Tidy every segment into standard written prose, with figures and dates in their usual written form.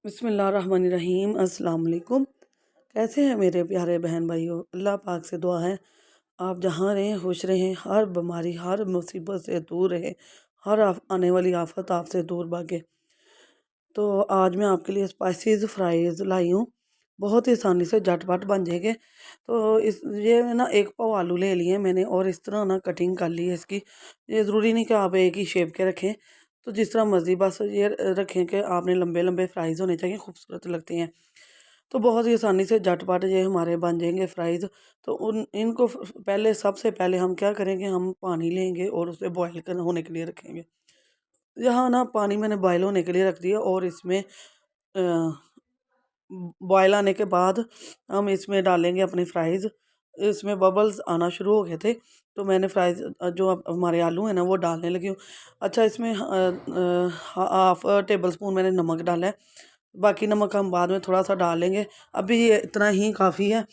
बिस्मिल्लाहिर्रहमानिर्रहीम अस्सलाम वालेकुम। कैसे हैं मेरे प्यारे बहन भाइयों। अल्लाह पाक से दुआ है आप जहाँ रहें खुश रहें, हर बीमारी हर मुसीबत से दूर रहें, हर आने वाली आफत आपसे दूर भागे। तो आज मैं आपके लिए स्पाइसीज फ्राइज़ लाई हूँ, बहुत ही आसानी से झटपट बन जाएंगे। तो इस ये ना एक पाव आलू ले लिए मैंने और इस तरह ना कटिंग कर ली है इसकी। ये ज़रूरी नहीं कि आप एक ही शेप के रखें, तो जिस तरह मर्ज़ी बस ये रखें कि आपने लंबे लंबे फ्राइज़ होने चाहिए, खूबसूरत लगते हैं। तो बहुत ही आसानी से झटपट ये हमारे बन जाएंगे फ्राइज़। तो उन इनको पहले सबसे पहले हम क्या करेंगे, हम पानी लेंगे और उसे बॉयल कर होने के लिए रखेंगे। यहाँ ना पानी मैंने बॉयल होने के लिए रख दिया और इसमें बॉयल आने के बाद हम इसमें डालेंगे अपनी फ्राइज़। इसमें बबल्स आना शुरू हो गए थे, तो मैंने फ्राइज़ जो अब हमारे आलू हैं ना वो डालने लगी हूँ। अच्छा, इसमें हाफ़ टेबल स्पून मैंने नमक डाला है, बाकी नमक हम बाद में थोड़ा सा डाल लेंगे। अभी ये इतना ही काफ़ी है।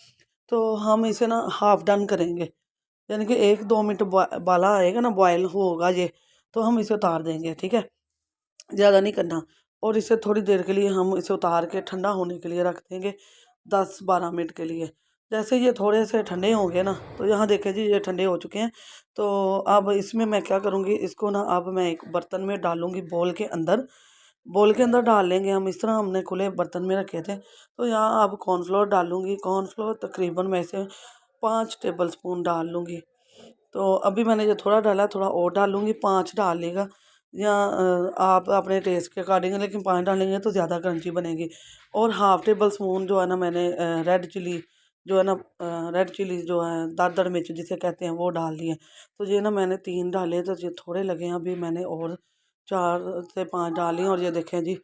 तो हम इसे ना हाफ़ डन करेंगे, यानी कि 1-2 मिनट उबाला आएगा ना, बॉयल होगा ये, तो हम इसे उतार देंगे, ठीक है। ज़्यादा नहीं करना। और इसे थोड़ी देर के लिए हम इसे उतार के ठंडा होने के लिए रख देंगे, 10-12 मिनट के लिए। जैसे ये थोड़े से ठंडे होंगे ना, तो यहाँ देखें जी ये ठंडे हो चुके हैं। तो अब इसमें मैं क्या करूँगी, इसको ना अब मैं एक बर्तन में डालूँगी, बोल के अंदर डाल लेंगे हम। इस तरह हमने खुले बर्तन में रखे थे। तो यहाँ अब कॉर्नफ्लोर डालूँगी, कॉर्नफ्लोर तकरीबन मैं इसे 5 टेबल स्पून डाल लूँगी। तो अभी मैंने जो थोड़ा डाला, थोड़ा और डालूँगी, 5 डाल लेगा, या आप अपने टेस्ट के अकॉर्डिंग, लेकिन 5 डालेंगे तो ज़्यादा क्रंची बनेगी। और हाफ़ टेबल स्पून जो है ना मैंने रेड चिली जो है ना, रेड चिली जो है दादड़ मिर्च जिसे कहते हैं, वो डाल दी है। तो ये ना मैंने 3 डाले, तो ये थोड़े लगे हैं, अभी मैंने और 4 से 5 डाली। और ये देखें जी,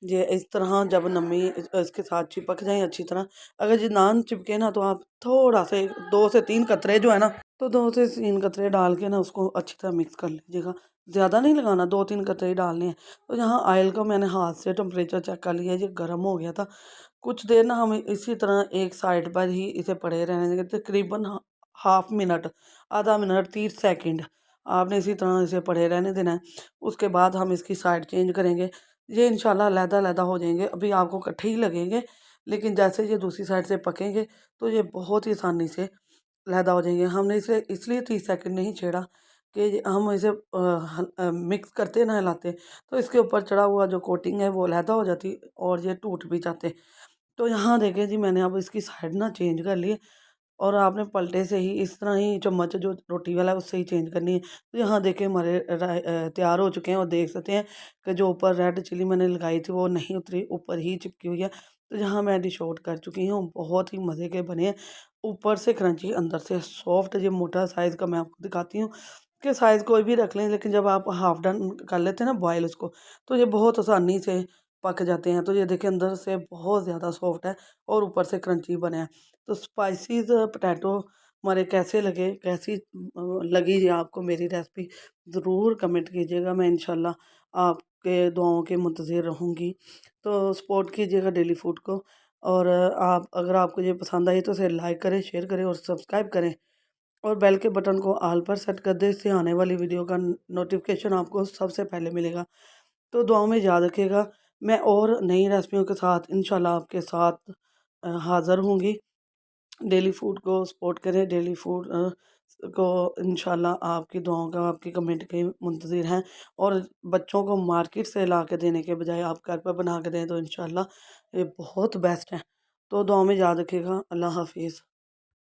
ये इस तरह जब नमी इसके साथ चिपक जाए अच्छी तरह, अगर ये नान चिपके ना, तो आप थोड़ा सा 2 से 3 कतरे जो है ना, तो 2 से 3 कतरे डाल के ना उसको अच्छी तरह मिक्स कर लीजिएगा। ज़्यादा नहीं लगाना, 2-3 कतरे ही डालने हैं। तो यहाँ ऑयल को मैंने हाथ से टेम्परेचर चेक कर लिया, ये गर्म हो गया था। कुछ देर ना हम इसी तरह एक साइड पर ही इसे पड़े रहने देंगे, तकरीबन हाफ मिनट, आधा मिनट, 30 सेकंड आपने इसी तरह इसे पड़े रहने देना है। उसके बाद हम इसकी साइड चेंज करेंगे। ये इंशाल्लाह अलहदा-अलहदा हो जाएंगे, अभी आपको इकट्ठे ही लगेंगे, लेकिन जैसे ये दूसरी साइड से पकेंगे तो ये बहुत ही आसानी से अलहदा हो जाएंगे। हमने इसे इसलिए 30 सेकंड नहीं छेड़ा कि हम इसे मिक्स करते ना, हिलाते, तो इसके ऊपर चढ़ा हुआ जो कोटिंग है वो अलहदा हो जाती और ये टूट भी जाते। तो यहाँ देखिए जी, मैंने अब इसकी साइड ना चेंज कर ली है, और आपने पलटे से ही इस तरह ही चम्मच जो रोटी वाला है उससे ही चेंज करनी है। तो यहाँ देखिए हमारे तैयार हो चुके हैं, और देख सकते हैं कि जो ऊपर रेड चिली मैंने लगाई थी वो नहीं उतरी, ऊपर ही चिपकी हुई है। तो यहाँ मैं डिश आउट कर चुकी हूँ, बहुत ही मज़े के बने हैं, ऊपर से क्रंची अंदर से सॉफ्ट। ये मोटा साइज़ का मैं आपको दिखाती हूँ कि साइज़ कोई भी रख लें, लेकिन जब आप हाफ डन कर लेते हैं ना बॉयल उसको, तो ये बहुत आसानी से पक जाते हैं। तो ये देखिए अंदर से बहुत ज़्यादा सॉफ्ट है और ऊपर से क्रंची बने हैं। तो स्पाइसीज पोटैटो हमारे कैसे लगे, कैसी लगी ये आपको मेरी रेसिपी, ज़रूर कमेंट कीजिएगा। मैं इंशाल्लाह आपके दुआओं के मुंतज़िर रहूँगी। तो सपोर्ट कीजिएगा डेली फूड को। और आप अगर आपको ये पसंद आई तो इसे लाइक करें, शेयर करें और सब्सक्राइब करें, और बेल के बटन को ऑल पर सेट कर दें, इससे आने वाली वीडियो का नोटिफिकेशन आपको सबसे पहले मिलेगा। तो दुआओं में याद रखिएगा। मैं और नई रेसिपियों के साथ इंशाल्लाह आपके साथ हाज़िर होंगी। डेली फूड को सपोर्ट करें, डेली फूड को इंशाल्लाह आपकी दुआओं का, आपकी कमेंट के मुंतज़िर हैं। और बच्चों को मार्केट से ला के देने के बजाय आप घर पर बना के दें तो इंशाल्लाह ये बहुत बेस्ट है। तो दुआओं में याद रखिएगा। अल्लाह हाफ़िज़।